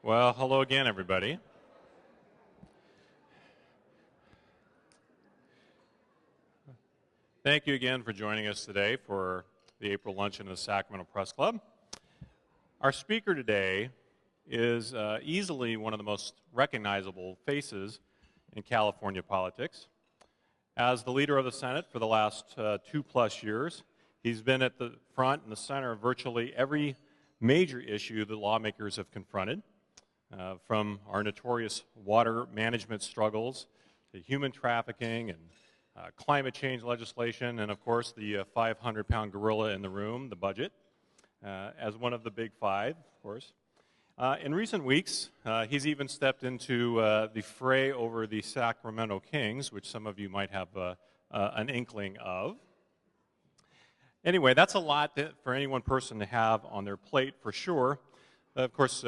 Well, hello again, everybody. Thank you again for joining us today for the April luncheon of the Sacramento Press Club. Our speaker today is easily one of the most recognizable faces in California politics. As the leader of the Senate for the last 2+ years, he's been at the front and the center of virtually every major issue that lawmakers have confronted. From our notorious water management struggles to human trafficking and climate change legislation, and of course the 500-pound gorilla in the room, the budget, as one of the big five, of course. In recent weeks, he's even stepped into the fray over the Sacramento Kings, which some of you might have an inkling of. Anyway, that's a lot for any one person to have on their plate, for sure. Of course,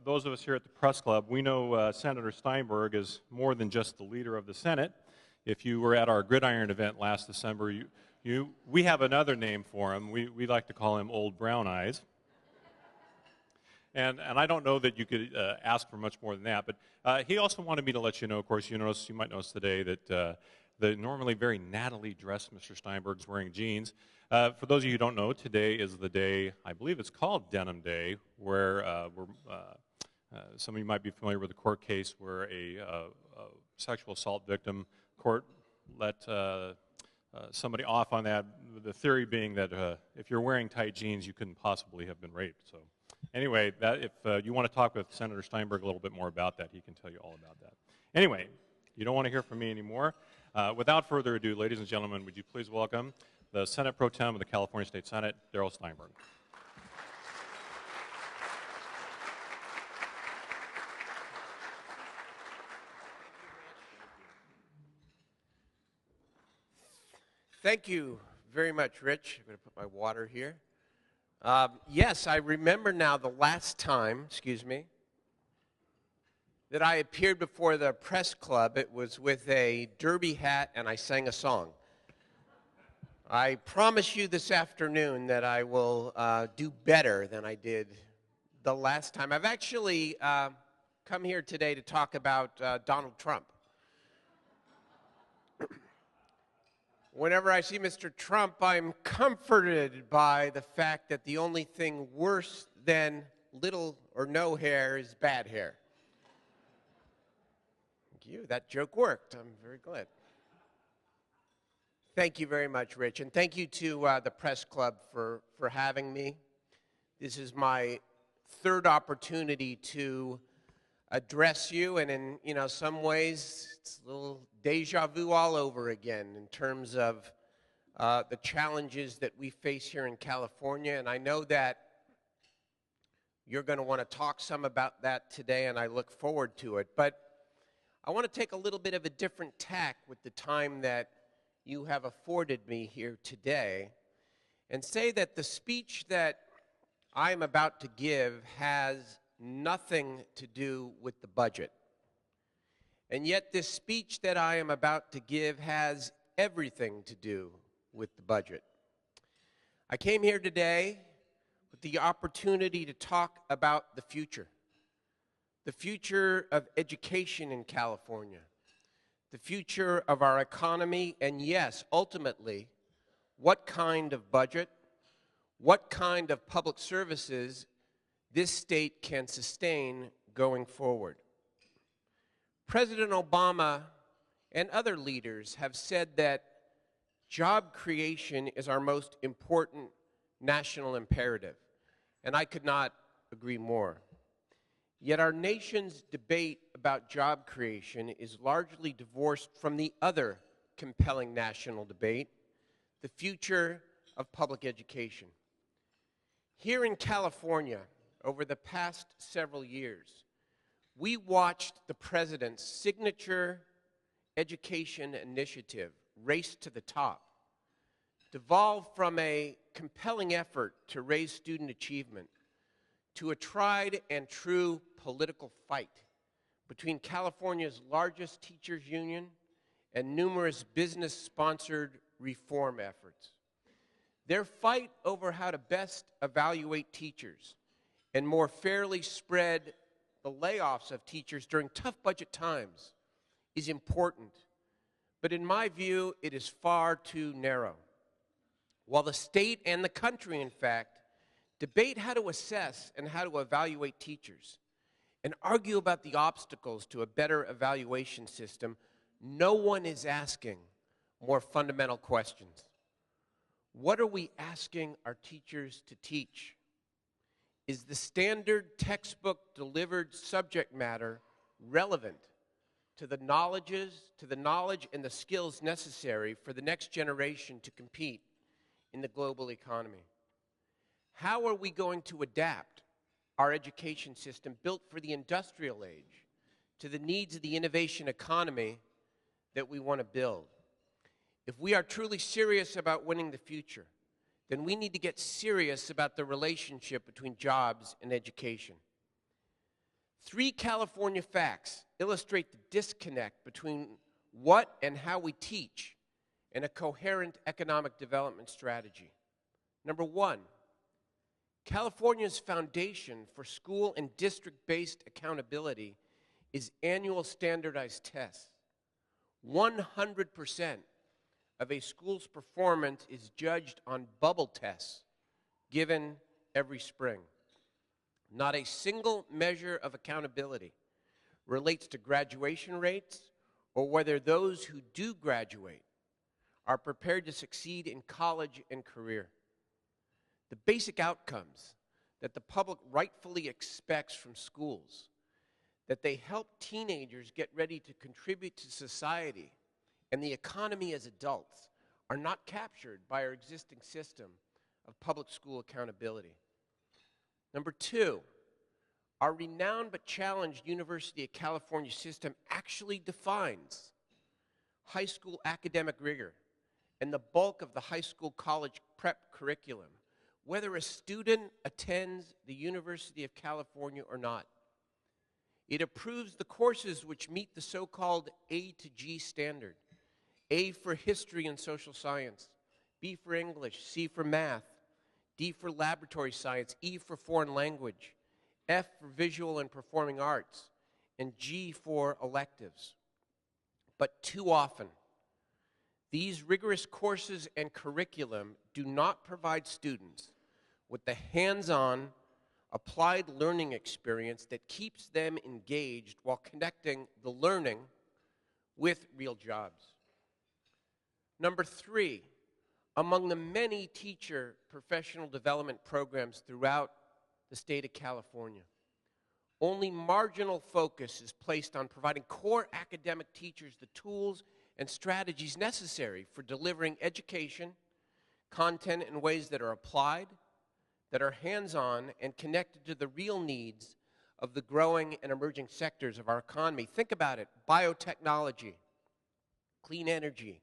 those of us here at the Press Club, we know Senator Steinberg is more than just the leader of the Senate. If you were at our Gridiron event last December, we have another name for him. We like to call him Old Brown Eyes. And I don't know that you could ask for much more than that, but he also wanted me to let you know, of course, you might notice today that the normally very nattily dressed Mr. Steinberg's wearing jeans. For those of you who don't know, today is the day, I believe it's called Denim Day, where some of you might be familiar with a court case where a sexual assault victim court let somebody off on that, the theory being that if you're wearing tight jeans, you couldn't possibly have been raped. So anyway, if you want to talk with Senator Steinberg a little bit more about that, he can tell you all about that. Anyway, you don't want to hear from me anymore. Without further ado, ladies and gentlemen, would you please welcome the Senate Pro Tem of the California State Senate, Darrell Steinberg. Thank you very much, Rich. I'm going to put my water here. Yes, I remember now the last time, that I appeared before the press club. It was with a derby hat and I sang a song. I promise you this afternoon that I will do better than I did the last time. I've actually come here today to talk about Donald Trump. Whenever I see Mr. Trump, I'm comforted by the fact that the only thing worse than little or no hair is bad hair. Thank you. That joke worked. I'm very glad. Thank you very much, Rich, and thank you to the Press Club for having me. This is my third opportunity to address you, and in some ways, it's a little deja vu all over again in terms of the challenges that we face here in California, and I know that you're going to want to talk some about that today, and I look forward to it. But I want to take a little bit of a different tack with the time that you have afforded me here today and say that the speech that I'm about to give has nothing to do with the budget. And yet this speech that I am about to give has everything to do with the budget. I came here today with the opportunity to talk about the future of education in California, the future of our economy, and yes, ultimately, what kind of budget, what kind of public services this state can sustain going forward. President Obama and other leaders have said that job creation is our most important national imperative, and I could not agree more. Yet our nation's debate about job creation is largely divorced from the other compelling national debate, the future of public education. Here in California, over the past several years, we watched the president's signature education initiative, Race to the Top, devolve from a compelling effort to raise student achievement to a tried and true political fight between California's largest teachers union and numerous business-sponsored reform efforts. Their fight over how to best evaluate teachers and more fairly spread the layoffs of teachers during tough budget times is important, but in my view, it is far too narrow. While the state and the country, in fact, debate how to assess and how to evaluate teachers and argue about the obstacles to a better evaluation system, no one is asking more fundamental questions. What are we asking our teachers to teach? Is the standard textbook delivered subject matter relevant to the knowledge and the skills necessary for the next generation to compete in the global economy? How are we going to adapt our education system built for the industrial age to the needs of the innovation economy that we want to build? If we are truly serious about winning the future, then we need to get serious about the relationship between jobs and education. 3 California facts illustrate the disconnect between what and how we teach and a coherent economic development strategy. Number 1, California's foundation for school and district-based accountability is annual standardized tests. 100% of a school's performance is judged on bubble tests given every spring. Not a single measure of accountability relates to graduation rates or whether those who do graduate are prepared to succeed in college and career. The basic outcomes that the public rightfully expects from schools, that they help teenagers get ready to contribute to society and the economy as adults, are not captured by our existing system of public school accountability. Number 2, our renowned but challenged University of California system actually defines high school academic rigor and the bulk of the high school college prep curriculum, whether a student attends the University of California or not. It approves the courses which meet the so-called A to G standard. A for history and social science, B for English, C for math, D for laboratory science, E for foreign language, F for visual and performing arts, and G for electives. But too often, these rigorous courses and curriculum do not provide students with the hands-on, applied learning experience that keeps them engaged while connecting the learning with real jobs. Number 3, among the many teacher professional development programs throughout the state of California, only marginal focus is placed on providing core academic teachers the tools and strategies necessary for delivering education, content in ways that are applied, that are hands-on, and connected to the real needs of the growing and emerging sectors of our economy. Think about it: biotechnology, clean energy,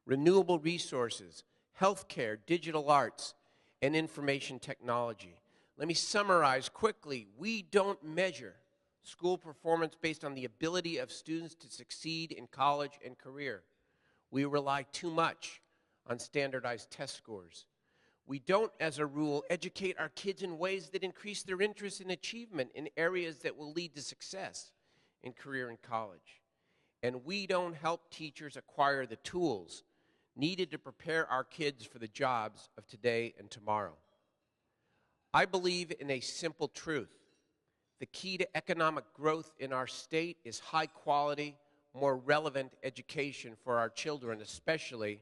renewable resources, healthcare, digital arts, and information technology. Let me summarize quickly. We don't measure school performance based on the ability of students to succeed in college and career. We rely too much on standardized test scores. We don't, as a rule, educate our kids in ways that increase their interest and achievement in areas that will lead to success in career and college. And we don't help teachers acquire the tools needed to prepare our kids for the jobs of today and tomorrow. I believe in a simple truth. The key to economic growth in our state is high quality, more relevant education for our children, especially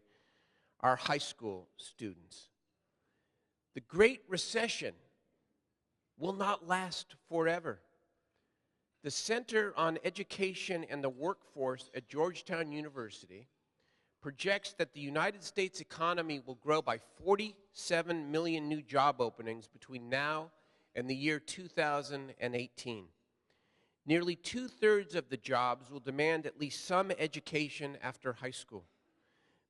our high school students. The Great Recession will not last forever. The Center on Education and the Workforce at Georgetown University projects that the United States economy will grow by 47 million new job openings between now and the year 2018. Nearly 2/3 of the jobs will demand at least some education after high school.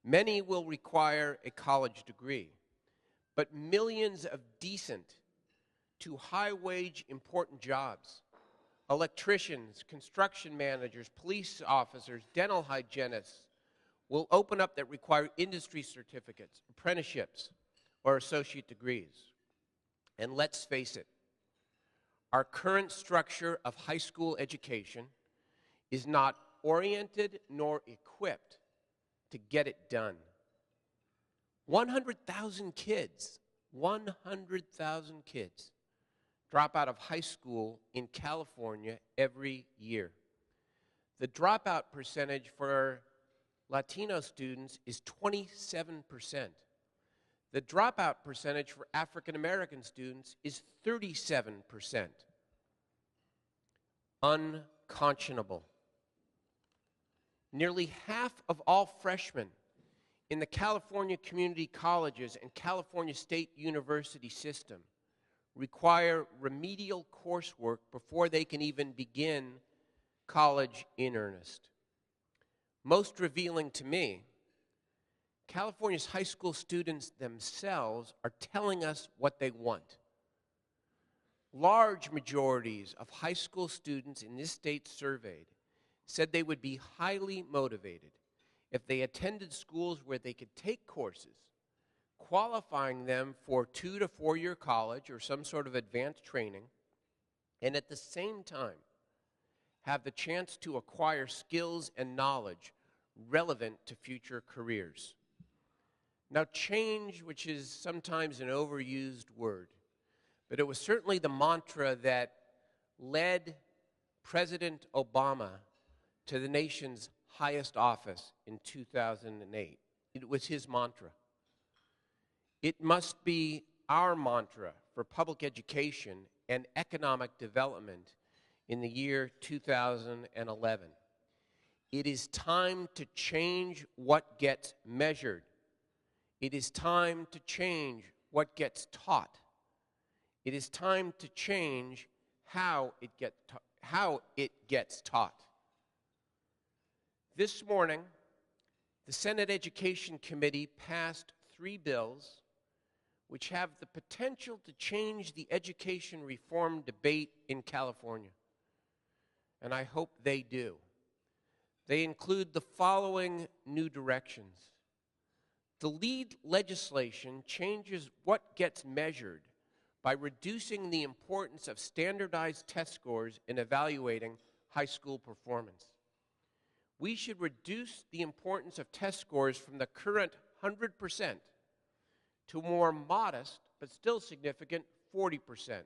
Many will require a college degree, but millions of decent to high-wage important jobs, electricians, construction managers, police officers, dental hygienists, will open up that require industry certificates, apprenticeships, or associate degrees. And let's face it, Our current structure of high school education is not oriented nor equipped to get it done. 100,000 kids, 100,000 kids drop out of high school in California every year. The dropout percentage for Latino students is 27%. The dropout percentage for African American students is 37%. Unconscionable. Nearly half of all freshmen in the California community colleges and California State University system require remedial coursework before they can even begin college in earnest. Most revealing to me, California's high school students themselves are telling us what they want. Large majorities of high school students in this state surveyed said they would be highly motivated if they attended schools where they could take courses qualifying them for 2 to 4 year college or some sort of advanced training, and at the same time have the chance to acquire skills and knowledge relevant to future careers. Now, change, which is sometimes an overused word, but it was certainly the mantra that led President Obama to the nation's highest office in 2008. It was his mantra. It must be our mantra for public education and economic development in the year 2011. It is time to change what gets measured. It is time to change what gets taught. It is time to change how it gets taught. This morning, the Senate Education Committee passed 3 bills which have the potential to change the education reform debate in California. And I hope they do. They include the following new directions. The lead legislation changes what gets measured by reducing the importance of standardized test scores in evaluating high school performance. We should reduce the importance of test scores from the current 100% to a more modest, but still significant, 40%.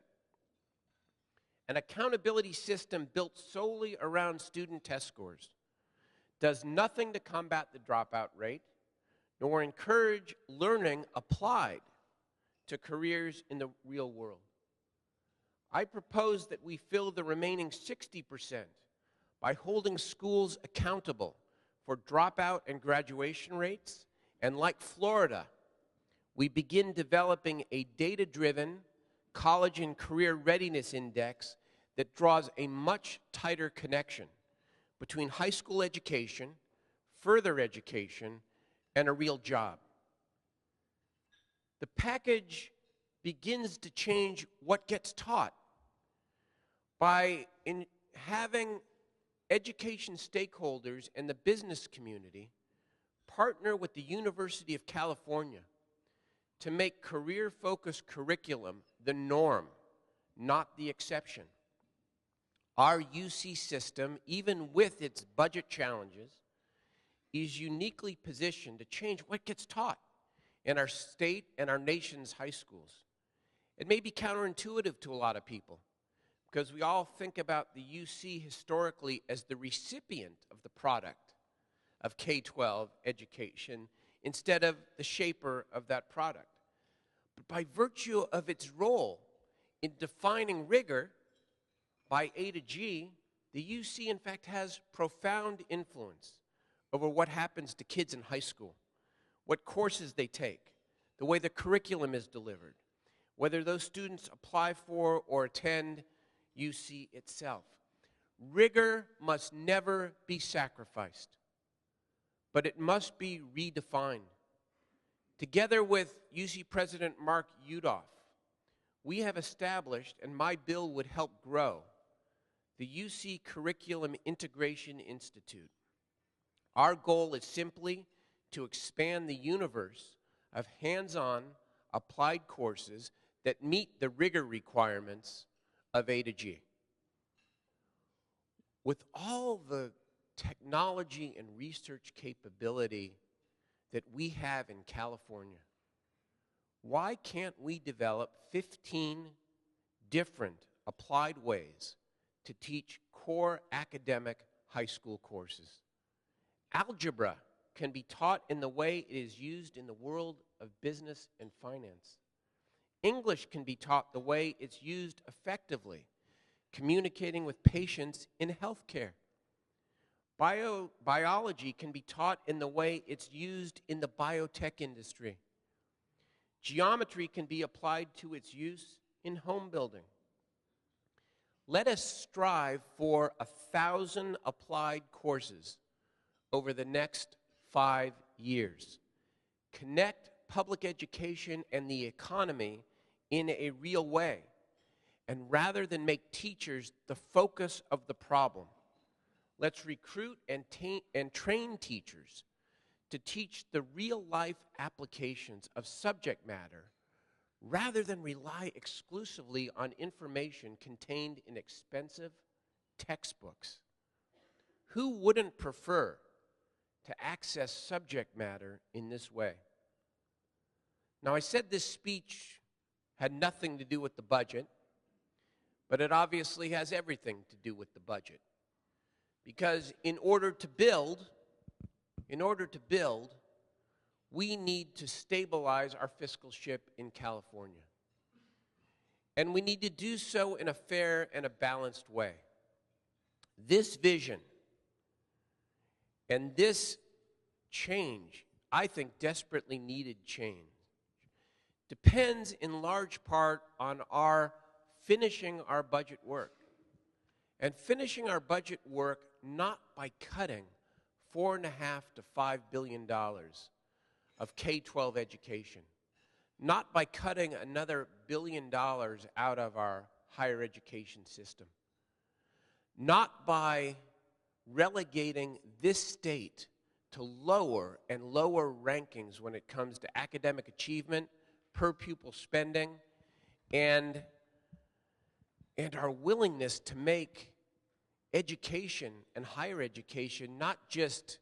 An accountability system built solely around student test scores does nothing to combat the dropout rate, nor encourage learning applied to careers in the real world. I propose that we fill the remaining 60% by holding schools accountable for dropout and graduation rates, and like Florida, we begin developing a data-driven college and career readiness index that draws a much tighter connection between high school education, further education, and a real job. The package begins to change what gets taught by having education stakeholders and the business community partner with the University of California to make career-focused curriculum the norm, not the exception. Our UC system, even with its budget challenges, is uniquely positioned to change what gets taught in our state and our nation's high schools. It may be counterintuitive to a lot of people because we all think about the UC historically as the recipient of the product of K-12 education instead of the shaper of that product. But by virtue of its role in defining rigor by A to G, the UC in fact has profound influence over what happens to kids in high school, what courses they take, the way the curriculum is delivered, whether those students apply for or attend UC itself. Rigor must never be sacrificed, but it must be redefined. Together with UC President Mark Yudof, we have established, and my bill would help grow, the UC Curriculum Integration Institute. Our goal is simply to expand the universe of hands-on applied courses that meet the rigor requirements of A to G. With all the technology and research capability that we have in California, why can't we develop 15 different applied ways to teach core academic high school courses? Algebra can be taught in the way it is used in the world of business and finance. English can be taught the way it's used effectively, communicating with patients in healthcare. Biology can be taught in the way it's used in the biotech industry. Geometry can be applied to its use in home building. Let us strive for 1,000 applied courses over the next 5 years. Connect public education and the economy in a real way. And rather than make teachers the focus of the problem, let's recruit and train teachers to teach the real-life applications of subject matter rather than rely exclusively on information contained in expensive textbooks. Who wouldn't prefer to access subject matter in this way? Now, I said this speech had nothing to do with the budget, but it obviously has everything to do with the budget. Because in order to build, we need to stabilize our fiscal ship in California. And we need to do so in a fair and a balanced way. This vision and this change, I think desperately needed change, depends in large part on our finishing our budget work. And finishing our budget work not by cutting $4.5 to $5 billion of K-12 education, not by cutting another $1 billion out of our higher education system, not by relegating this state to lower and lower rankings when it comes to academic achievement, per pupil spending, and our willingness to make education and higher education not just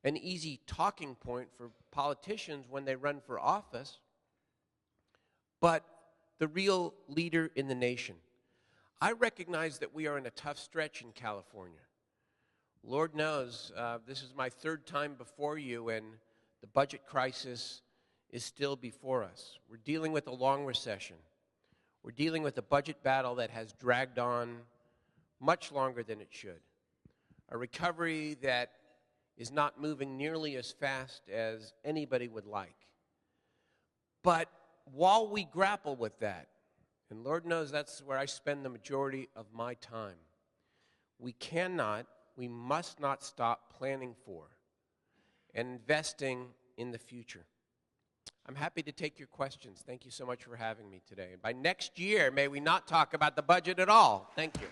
an easy talking point for politicians when they run for office, but the real leader in the nation. I recognize that we are in a tough stretch in California. Lord knows, this is my third time before you, and the budget crisis is still before us. We're dealing with a long recession. We're dealing with a budget battle that has dragged on much longer than it should. A recovery that is not moving nearly as fast as anybody would like. But while we grapple with that, and Lord knows that's where I spend the majority of my time, we must not stop planning for and investing in the future. I'm happy to take your questions. Thank you so much for having me today. And by next year, may we not talk about the budget at all. Thank you.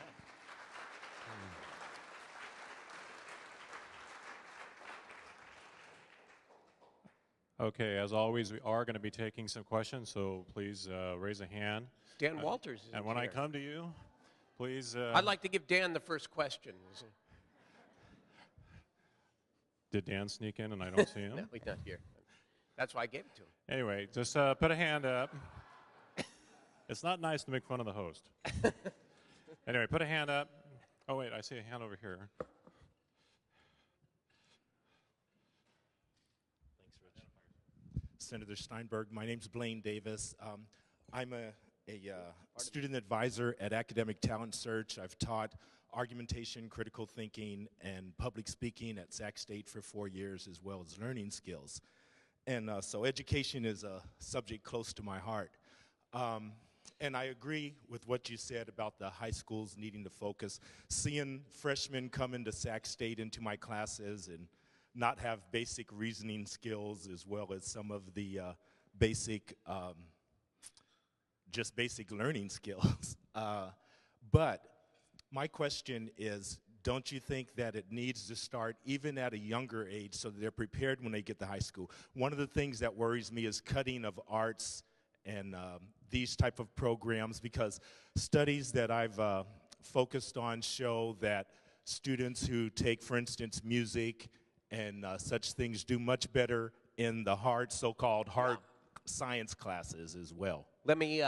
Okay, as always, we are going to be taking some questions, so please raise a hand. Dan Walters is And when here. I come to you, please... I'd like to give Dan the first question. Did Dan sneak in and I don't see him? No, he's not here. That's why I gave it to him. Anyway, just put a hand up. It's not nice to make fun of the host. Anyway, put a hand up. Oh, wait, I see a hand over here. Senator Steinberg. My name's Blaine Davis. I'm a student advisor at Academic Talent Search. I've taught argumentation, critical thinking, and public speaking at Sac State for 4 years, as well as learning skills. And so education is a subject close to my heart. And I agree with what you said about the high schools needing to focus. Seeing freshmen come into Sac State into my classes and not have basic reasoning skills, as well as some of the basic learning skills. But my question is, don't you think that it needs to start even at a younger age so that they're prepared when they get to high school? One of the things that worries me is cutting of arts and these type of programs, because studies that I've focused on show that students who take, for instance, music and such things do much better in the hard, so-called hard science classes as well. Let me,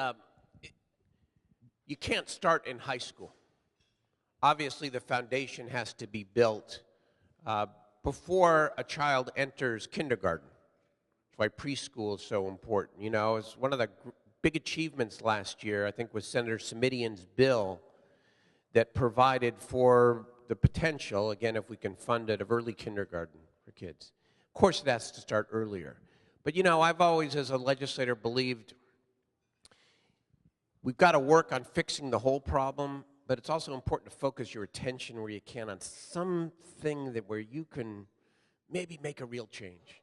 you can't start in high school. Obviously, the foundation has to be built before a child enters kindergarten. That's why preschool is so important. You know, it's one of the big achievements last year, I think, was Senator Simitian's bill that provided for the potential, again, if we can fund it, of early kindergarten for kids. Of course, it has to start earlier. But, you know, I've always, as a legislator, believed we've got to work on fixing the whole problem, but it's also important to focus your attention where you can on something that where you can maybe make a real change.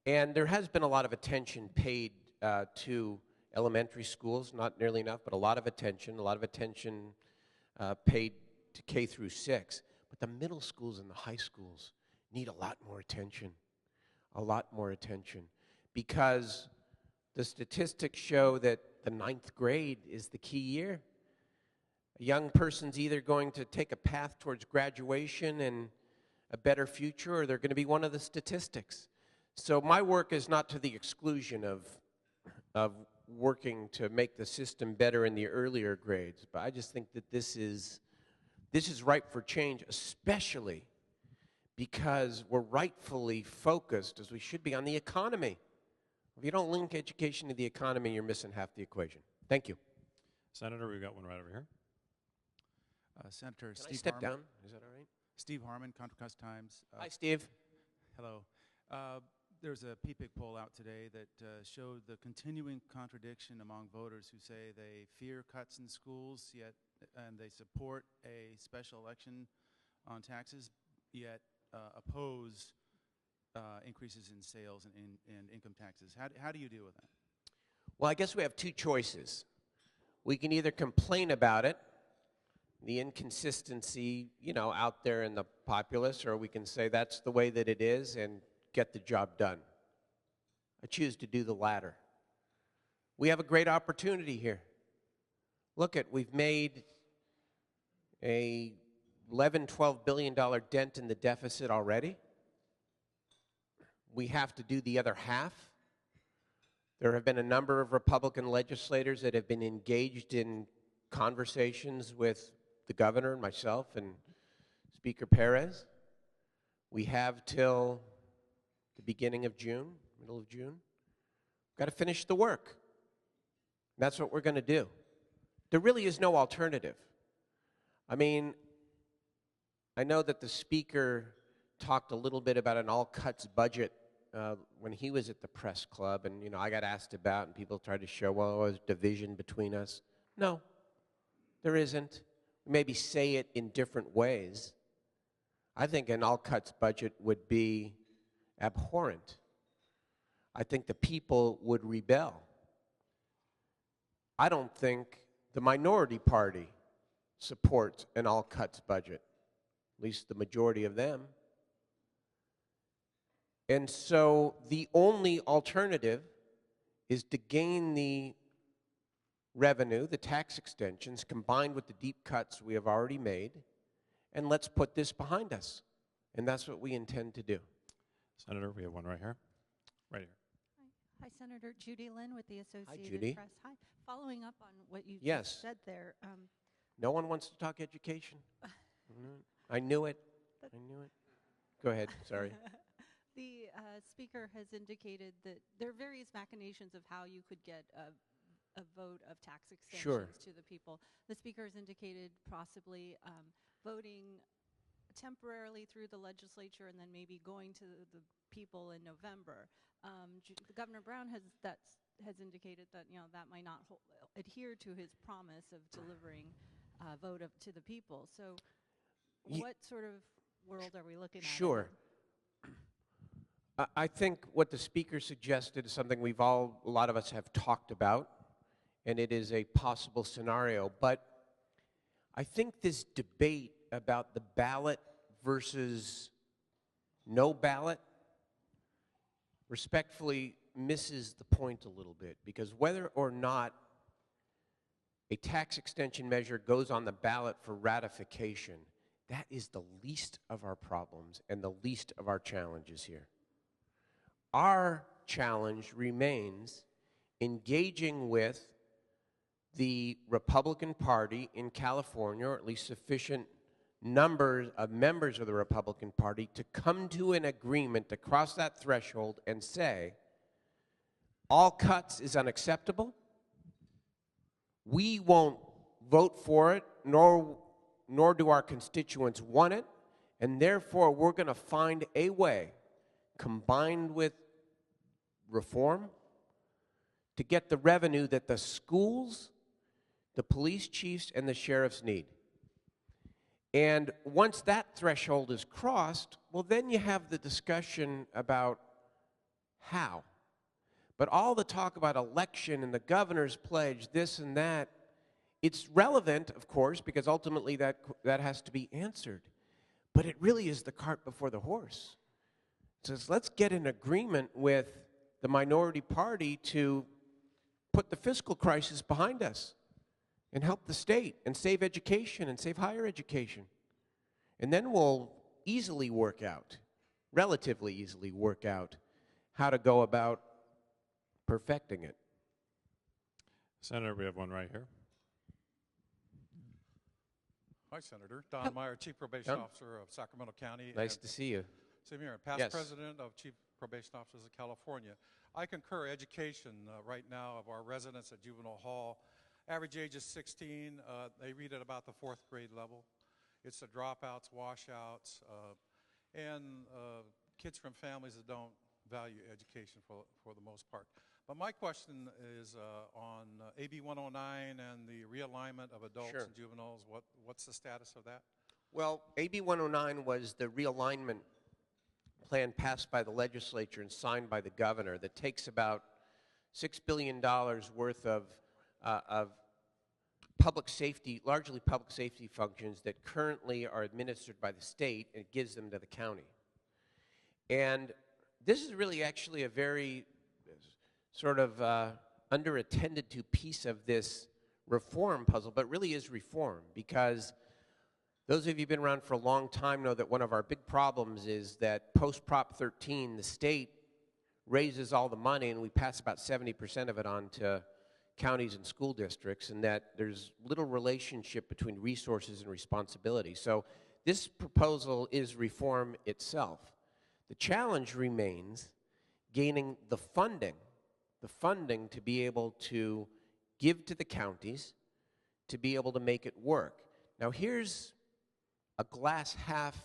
And there has been a lot of attention paid to elementary schools, not nearly enough, but a lot of attention paid to K through 6. But the middle schools and the high schools need a lot more attention, because the statistics show that the 9th grade is the key year. A young person's either going to take a path towards graduation and a better future, or they're going to be one of the statistics. So my work is not to the exclusion of working to make the system better in the earlier grades, but I just think that this is ripe for change, especially because we're rightfully focused, as we should be, on the economy. If you don't link education to the economy, you're missing half the equation. Thank you. Senator, we've got one right over here. Senator Can Steve I step Harmon. down? Is that all right? Steve Harmon, Contra Costa Times. Hi, Steve. Hello. There's a PPIC poll out today that showed the continuing contradiction among voters who say they fear cuts in schools, and they support a special election on taxes, yet oppose increases in sales and income taxes. How do you deal with that? Well, I guess we have two choices. We can either complain about it, the inconsistency, you know, out there in the populace, or we can say that's the way that it is and get the job done. I choose to do the latter. We have a great opportunity here. Look we've made a $11-12 billion dent in the deficit already. We have to do the other half. There have been a number of Republican legislators that have been engaged in conversations with the governor and myself and Speaker Perez. We have till the beginning of June, middle of June. We've got to finish the work. That's what we're going to do. There really is no alternative. I mean, I know that the speaker talked a little bit about an all-cuts budget when he was at the press club, and, you know, I got asked about, and people tried to show, well, there's division between us. No, there isn't. Maybe say it in different ways. I think an all-cuts budget would be abhorrent. I think the people would rebel. I don't think the minority party supports an all-cuts budget, at least the majority of them. And so the only alternative is to gain the revenue, the tax extensions, combined with the deep cuts we have already made, and let's put this behind us. And that's what we intend to do. Senator, we have one right here. Right here. Hi, Senator Judy Lynn with the Associated Judy. Press. Hi. Following up on what you Yes. just said there, No one wants to talk education. I knew it. I knew it. Go ahead. Sorry. the speaker has indicated that there are various machinations of how you could get a vote of tax extensions Sure. to the people. The speaker has indicated possibly voting temporarily through the legislature and then maybe going to the people in November. Governor Brown has indicated that, you know, that might not adhere to his promise of delivering a vote to the people. So what sort of world are we looking at? Sure. I think what the speaker suggested is something a lot of us have talked about, and it is a possible scenario. But I think this debate about the ballot versus no ballot, respectfully, misses the point a little bit, because whether or not a tax extension measure goes on the ballot for ratification, that is the least of our problems and the least of our challenges here. Our challenge remains engaging with the Republican Party in California, or at least sufficient numbers of members of the Republican Party to come to an agreement to cross that threshold and say, all cuts is unacceptable. We won't vote for it, nor do our constituents want it, and therefore we're going to find a way, combined with reform, to get the revenue that the schools, the police chiefs, and the sheriffs need. And once that threshold is crossed, well, then you have the discussion about how. But all the talk about election and the governor's pledge, this and that, it's relevant, of course, because ultimately that has to be answered. But it really is the cart before the horse. It says, let's get an agreement with the minority party to put the fiscal crisis behind us and help the state and save education and save higher education. And then we'll easily work out, relatively easily work out, how to go about perfecting it. Senator, we have one right here. Hi, Senator. Don Meyer, Chief Probation Officer of Sacramento County. Nice to see you. Same here. Past Yes. President of Chief Probation Officers of California. I concur education right now of our residents at Juvenile Hall. Average age is 16. They read at about the 4th grade level. It's the dropouts, washouts, and kids from families that don't value education for the most part. But my question is on AB 109 and the realignment of adults Sure. and juveniles. What's the status of that? Well, AB 109 was the realignment plan passed by the legislature and signed by the governor that takes about $6 billion worth of public safety, largely public safety functions that currently are administered by the state, and gives them to the county. And this is really actually a very sort of under-attended to piece of this reform puzzle, but really is reform, because those of you who've been around for a long time know that one of our big problems is that post-Prop 13, the state raises all the money and we pass about 70% of it on to counties and school districts, and that there's little relationship between resources and responsibility. So this proposal is reform itself. The challenge remains gaining the funding to be able to give to the counties to be able to make it work. Now here's a glass half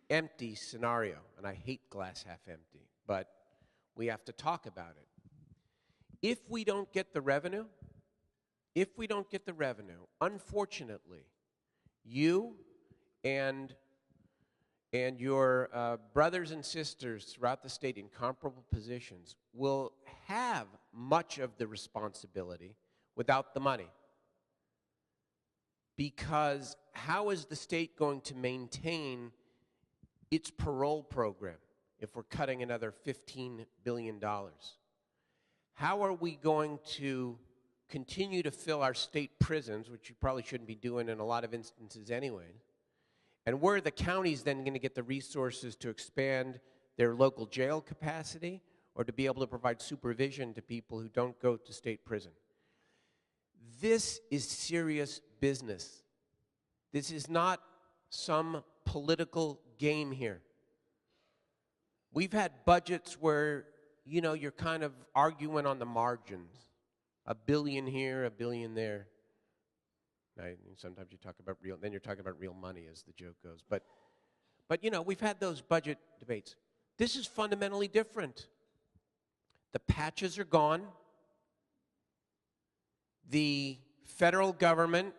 empty scenario, and I hate glass half empty, but we have to talk about it. If we don't get the revenue, unfortunately, you and your brothers and sisters throughout the state in comparable positions will have much of the responsibility without the money. Because how is the state going to maintain its parole program if we're cutting another $15 billion? How are we going to continue to fill our state prisons, which you probably shouldn't be doing in a lot of instances anyway? And where are the counties then going to get the resources to expand their local jail capacity or to be able to provide supervision to people who don't go to state prison? This is serious business. This is not some political game here. We've had budgets where, you know, you're kind of arguing on the margins. $1 billion here, $1 billion there. Right? Sometimes you talk about then you're talking about real money, as the joke goes. But you know, we've had those budget debates. This is fundamentally different. The patches are gone. The federal government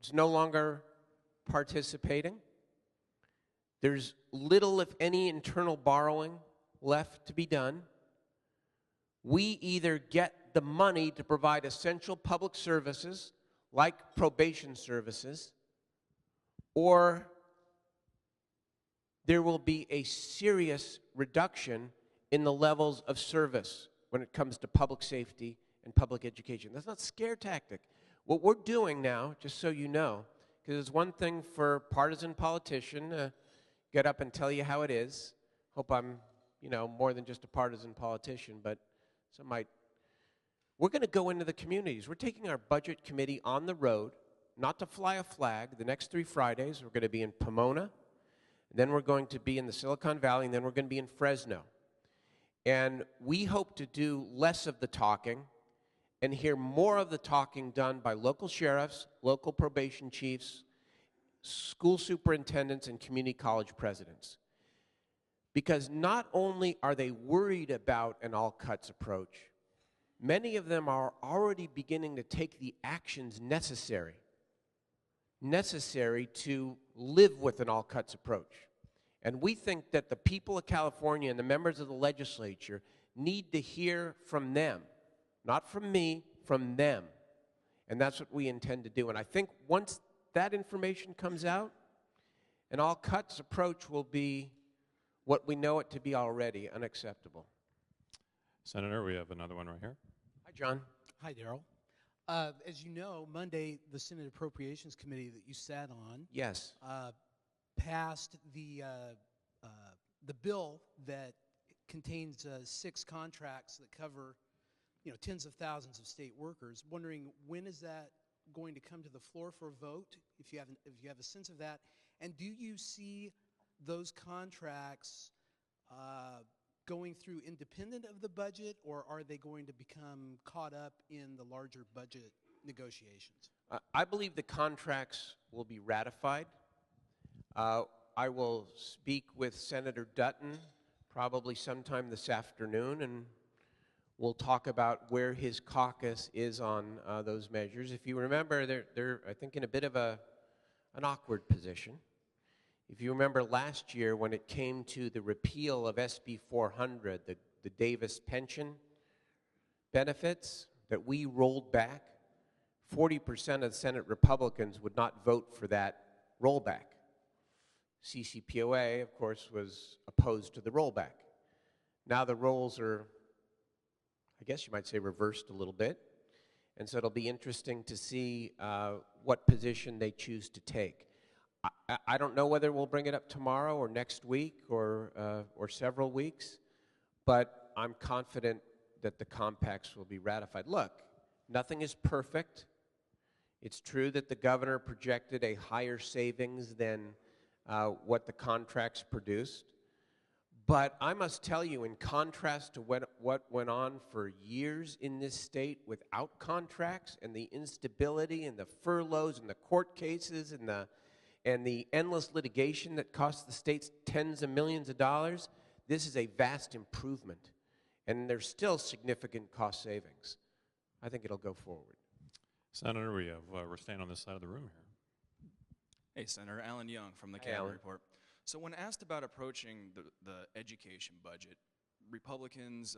is no longer participating. There's little, if any, internal borrowing left to be done. We either get the money to provide essential public services like probation services, or there will be a serious reduction in the levels of service when it comes to public safety and public education. That's not scare tactic. What we're doing now, just so you know, because it's one thing for a partisan politician to get up and tell you how it is. Hope I'm, more than just a partisan politician, but some might. We're going to go into the communities. We're taking our budget committee on the road, not to fly a flag. The next 3 Fridays, we're going to be in Pomona, then we're going to be in the Silicon Valley, and then we're going to be in Fresno. And we hope to do less of the talking and hear more of the talking done by local sheriffs, local probation chiefs, school superintendents, and community college presidents. Because not only are they worried about an all-cuts approach, many of them are already beginning to take the actions necessary to live with an all-cuts approach. And we think that the people of California and the members of the legislature need to hear from them, not from me, from them. And that's what we intend to do. And I think once that information comes out, an all-cuts approach will be what we know it to be already, unacceptable. Senator, we have another one right here. Hi, John. Hi, Daryl. As you know, Monday, the Senate Appropriations Committee that you sat on Yes. passed the bill that contains 6 contracts that cover, tens of thousands of state workers. Wondering, when is that going to come to the floor for a vote? If you have a sense of that, and do you see those contracts going through independent of the budget, or are they going to become caught up in the larger budget negotiations? I believe the contracts will be ratified. I will speak with Senator Dutton probably sometime this afternoon, and we'll talk about where his caucus is on those measures. If you remember, they're I think, in a bit of an awkward position. If you remember last year when it came to the repeal of SB 400, the Davis pension benefits that we rolled back, 40% of Senate Republicans would not vote for that rollback. CCPOA, of course, was opposed to the rollback. Now the roles are, I guess you might say, reversed a little bit. And so it'll be interesting to see what position they choose to take. I don't know whether we'll bring it up tomorrow or next week or several weeks, but I'm confident that the compacts will be ratified. Look, nothing is perfect. It's true that the governor projected a higher savings than what the contracts produced. But I must tell you, in contrast to what went on for years in this state without contracts, and the instability and the furloughs and the court cases and the endless litigation that cost the states tens of millions of dollars, this is a vast improvement. And there's still significant cost savings. I think it'll go forward. Senator, we're staying on this side of the room here. Hey, Senator Alan Young from the Hey, Cabinet Alan. Report. So when asked about approaching the education budget, Republicans,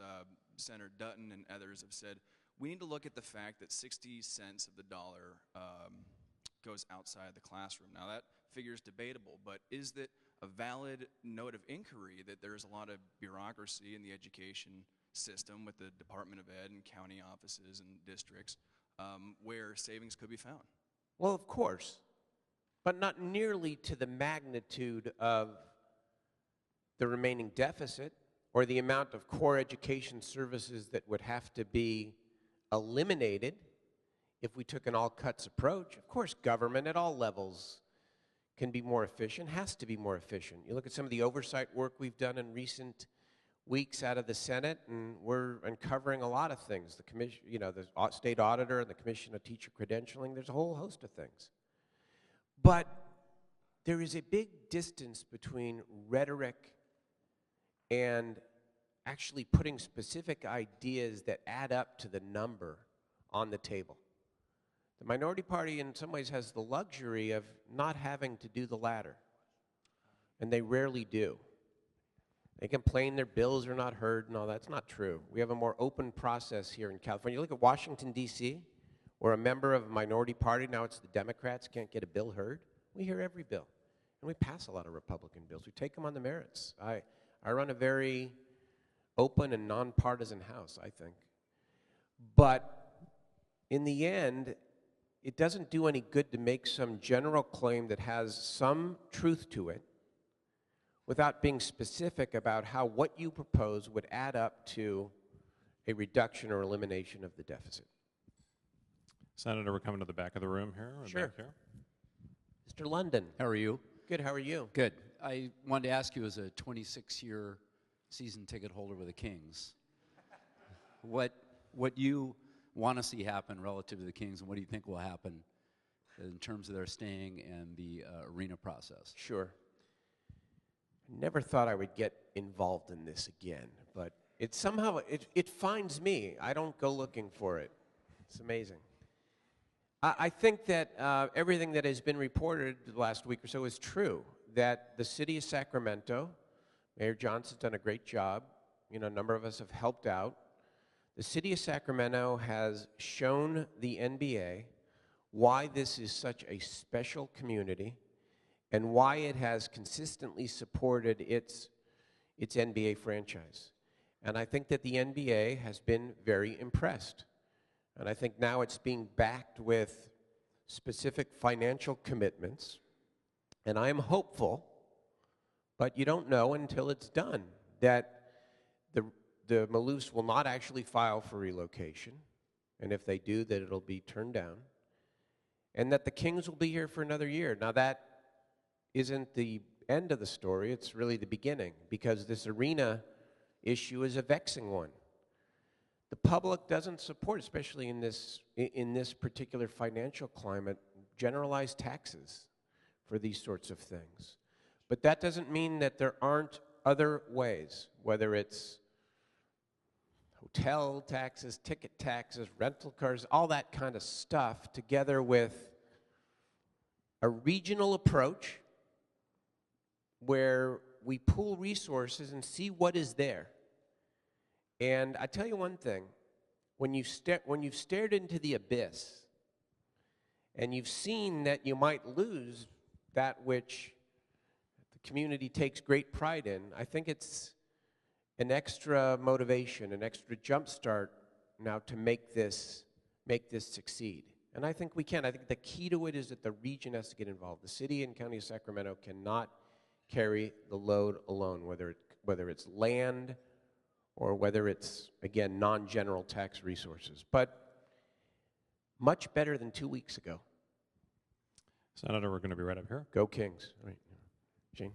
Senator Dutton and others have said, we need to look at the fact that 60 cents of the dollar goes outside the classroom. Now that figure is debatable, but is that a valid note of inquiry that there's a lot of bureaucracy in the education system with the Department of Ed and county offices and districts where savings could be found? Well, of course, but not nearly to the magnitude of the remaining deficit or the amount of core education services that would have to be eliminated if we took an all-cuts approach. Of course, government at all levels can be more efficient, has to be more efficient. You look at some of the oversight work we've done in recent weeks out of the Senate, and we're uncovering a lot of things. The commission, the state auditor and the Commission of Teacher Credentialing, there's a whole host of things. But there is a big distance between rhetoric and actually putting specific ideas that add up to the number on the table. The minority party in some ways has the luxury of not having to do the latter, and they rarely do. They complain their bills are not heard and all that's not true. We have a more open process here in California. You look at Washington, D.C., where a member of a minority party, now it's the Democrats, can't get a bill heard. We hear every bill, and we pass a lot of Republican bills. We take them on the merits. I run a very open and nonpartisan House, I think. But in the end, it doesn't do any good to make some general claim that has some truth to it without being specific about how what you propose would add up to a reduction or elimination of the deficit. Senator, we're coming to the back of the room here. Sure. Back here. Mr. London. How are you? Good, how are you? Good. I wanted to ask you, as a 26-year season ticket holder with the Kings, what you want to see happen relative to the Kings, and what do you think will happen in terms of their staying and the arena process? Sure. Never thought I would get involved in this again, but it somehow, it finds me. I don't go looking for it. It's amazing. I think that everything that has been reported the last week or so is true, that the city of Sacramento, Mayor Johnson's done a great job. You know, a number of us have helped out. The city of Sacramento has shown the NBA why this is such a special community and why it has consistently supported its NBA franchise. And I think that the NBA has been very impressed. And I think now it's being backed with specific financial commitments. And I am hopeful, but you don't know until it's done, that the Maloofs will not actually file for relocation. And if they do, that it'll be turned down. And that the Kings will be here for another year. Now that isn't the end of the story, it's really the beginning, because this arena issue is a vexing one. The public doesn't support, especially in this particular financial climate, generalized taxes for these sorts of things. But that doesn't mean that there aren't other ways, whether it's hotel taxes, ticket taxes, rental cars, all that kind of stuff, together with a regional approach where we pool resources and see what is there. And I tell you one thing, when you've stared into the abyss and you've seen that you might lose that which the community takes great pride in, I think it's an extra motivation, an extra jump start now to make this succeed. And I think we can. I think the key to it is that the region has to get involved. The city and county of Sacramento cannot carry the load alone, whether it's land or whether it's, again, non-general tax resources. But much better than 2 weeks ago. Senator, we're going to be right up here. Go Kings. Right. Shane?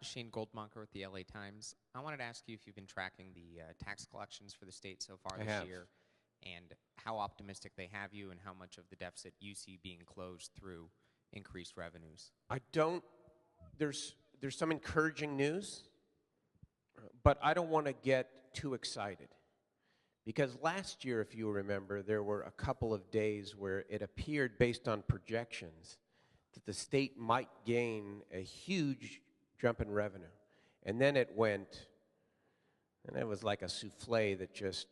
Shane Goldmunker with the LA Times. I wanted to ask you if you've been tracking the tax collections for the state so far this year, and how optimistic they have you, and how much of the deficit you see being closed through increased revenues. I don't, there's some encouraging news, but I don't want to get too excited. Because last year, if you remember, there were a couple of days where it appeared, based on projections, that the state might gain a huge jump in revenue. And then it went, and it was like a souffle that just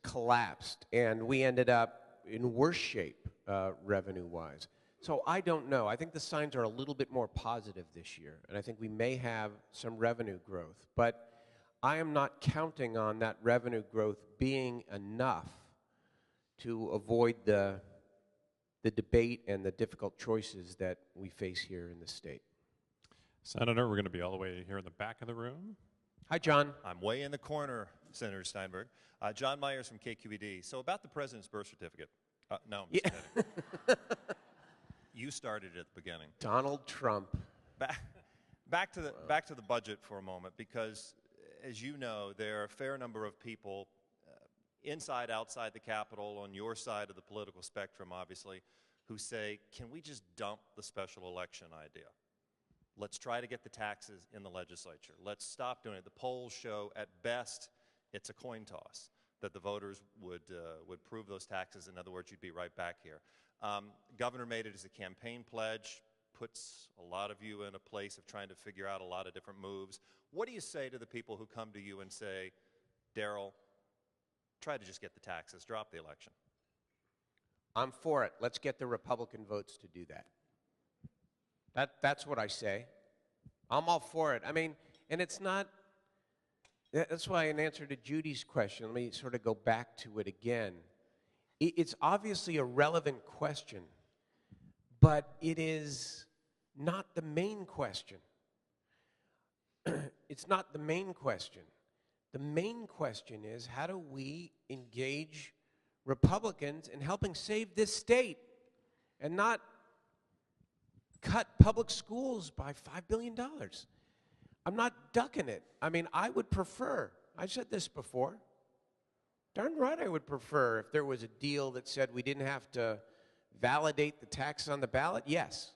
collapsed. And we ended up in worse shape revenue-wise. So I don't know. I think the signs are a little bit more positive this year. And I think we may have some revenue growth. But I am not counting on that revenue growth being enough to avoid the debate and the difficult choices that we face here in the state. Senator, we're going to be all the way here in the back of the room. Hi, John. I'm way in the corner, Senator Steinberg. John Myers from KQED. So about the president's birth certificate. No, I'm just kidding. You started at the beginning. Donald Trump. Back to the budget for a moment, because as you know, there are a fair number of people inside, outside the Capitol, on your side of the political spectrum, obviously, who say, can we just dump the special election idea? Let's try to get the taxes in the legislature. Let's stop doing it. The polls show, at best, it's a coin toss, that the voters would prove those taxes. In other words, you'd be right back here. Governor made it as a campaign pledge, puts a lot of you in a place of trying to figure out a lot of different moves. What do you say to the people who come to you and say, Darrell, try to just get the taxes, drop the election? I'm for it. Let's get the Republican votes to do that. That's what I say. I'm all for it. I mean, and it's not That's why, in answer to Judy's question, let me sort of go back to it again. It's obviously a relevant question, but it is not the main question. It's not the main question. The main question is, how do we engage Republicans in helping save this state and not cut public schools by $5 billion? I'm not ducking it. I mean, I would prefer, I said this before, darn right I would prefer if there was a deal that said we didn't have to validate the tax on the ballot, yes.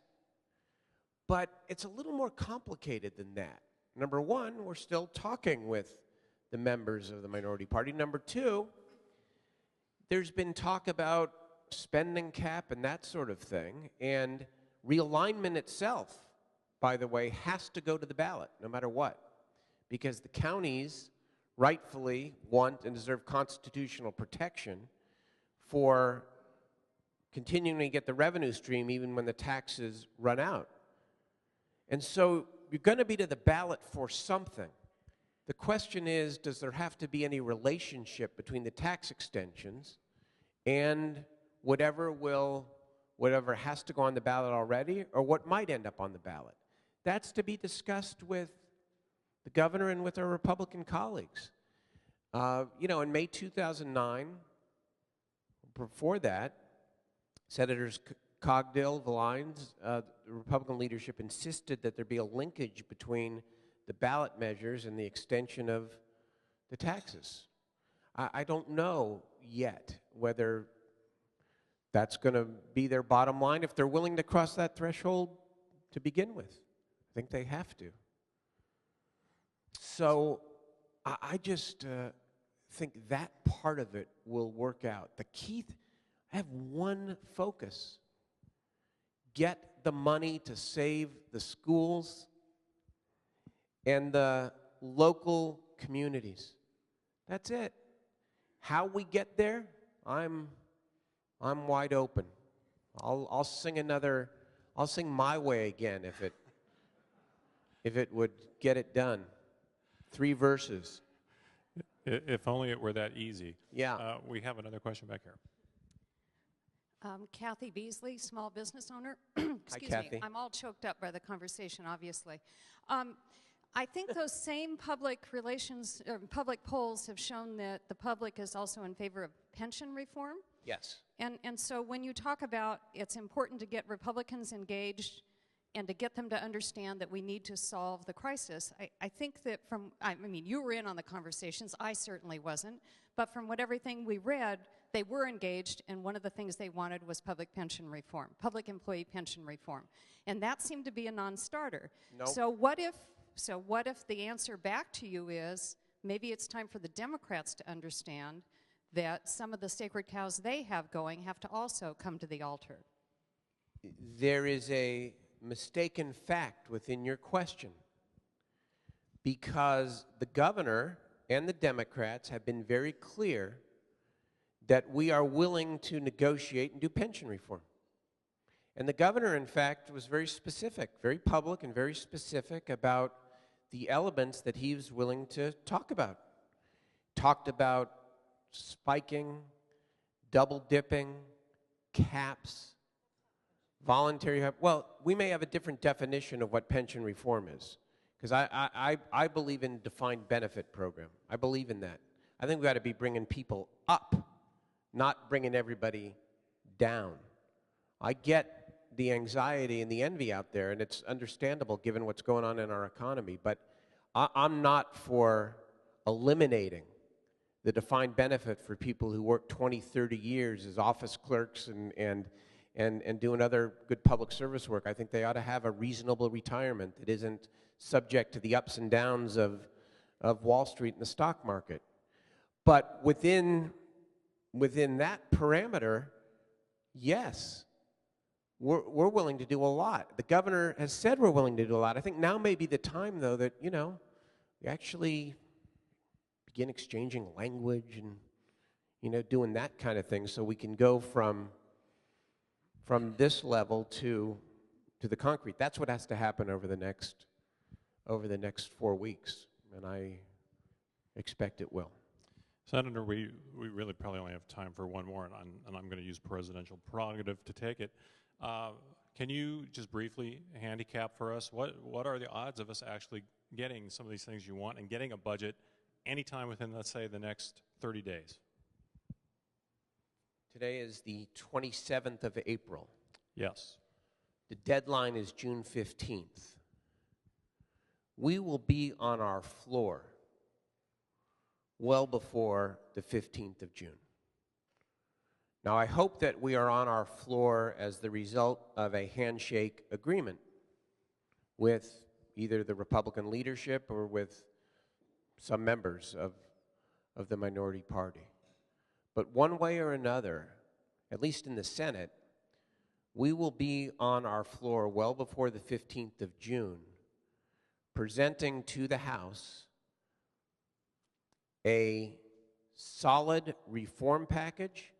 But it's a little more complicated than that. Number one, we're still talking with the members of the minority party. Number two, there's been talk about spending cap and that sort of thing, and realignment itself, by the way, has to go to the ballot no matter what, because the counties rightfully want and deserve constitutional protection for continuing to get the revenue stream even when the taxes run out. And so you're going to be to the ballot for something. The question is, does there have to be any relationship between the tax extensions and whatever has to go on the ballot already, or what might end up on the ballot? That's to be discussed with the governor and with our Republican colleagues. In May 2009, before that, Senators Cogdill, Valines, the Republican leadership insisted that there be a linkage between the ballot measures and the extension of the taxes. I don't know yet whether that's going to be their bottom line, if they're willing to cross that threshold to begin with. I think they have to. So I just think that part of it will work out. The key, I have one focus. Get the money to save the schools and the local communities. That's it. How we get there, I'm wide open. I'll sing My Way again if it would get it done. 3 verses. If only it were that easy. Yeah. We have another question back here. Kathy Beasley, small business owner. Excuse Hi, Kathy. me. I'm all choked up by the conversation, obviously. I think those same public polls have shown that the public is also in favor of pension reform. Yes. And so when you talk about it's important to get Republicans engaged and to get them to understand that we need to solve the crisis, I think that you were in on the conversations, I certainly wasn't, but from everything we read, they were engaged, and one of the things they wanted was public pension reform, public employee pension reform. And that seemed to be a non-starter. Nope. So what if the answer back to you is, maybe it's time for the Democrats to understand that some of the sacred cows they have going have to also come to the altar? There is a mistaken fact within your question, because the governor and the Democrats have been very clear that we are willing to negotiate and do pension reform. And the governor, in fact, was very specific, very public and very specific about the elements that he was willing to talk about. Talked about spiking, double dipping, caps, voluntary. Well, we may have a different definition of what pension reform is, because I believe in defined benefit program. I believe in that. I think we got to be bringing people up, not bringing everybody down. I get the anxiety and the envy out there, and it's understandable given what's going on in our economy, but I'm not for eliminating the defined benefit for people who work 20, 30 years as office clerks and doing other good public service work. I think they ought to have a reasonable retirement that isn't subject to the ups and downs of Wall Street and the stock market. But within that parameter, yes, we're willing to do a lot. The governor has said we're willing to do a lot. I think now may be the time, though, that, we actually begin exchanging language and, doing that kind of thing, so we can go from this level to the concrete. That's what has to happen over the next 4 weeks. And expect it will. Senator, we really probably only have time for one more, and I'm going to use presidential prerogative to take it. Can you just briefly handicap for us what are the odds of us actually getting some of these things you want and getting a budget anytime within, let's say, the next 30 days? Today is the 27th of April. Yes. The deadline is June 15th. We will be on our floor well before the 15th of June. Now, I hope that we are on our floor as the result of a handshake agreement with either the Republican leadership or with some members of the minority party. But one way or another, at least in the Senate, we will be on our floor well before the 15th of June, presenting to the House a solid reform package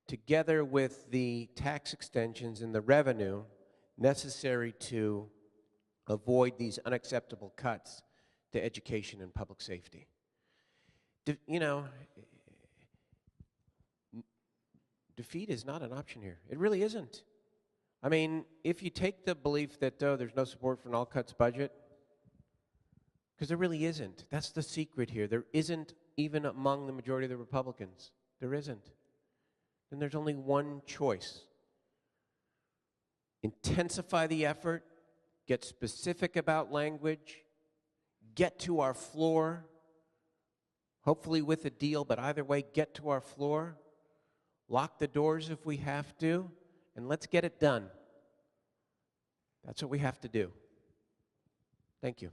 together with the tax extensions and the revenue necessary to avoid these unacceptable cuts to education and public safety. Defeat is not an option here. It really isn't. I mean, if you take the belief that there's no support for an all-cuts budget, because there really isn't. That's the secret here. There isn't even among the majority of the Republicans. There isn't. Then there's only one choice. Intensify the effort, get specific about language, get to our floor, hopefully with a deal, but either way, get to our floor, lock the doors if we have to, and let's get it done. That's what we have to do. Thank you.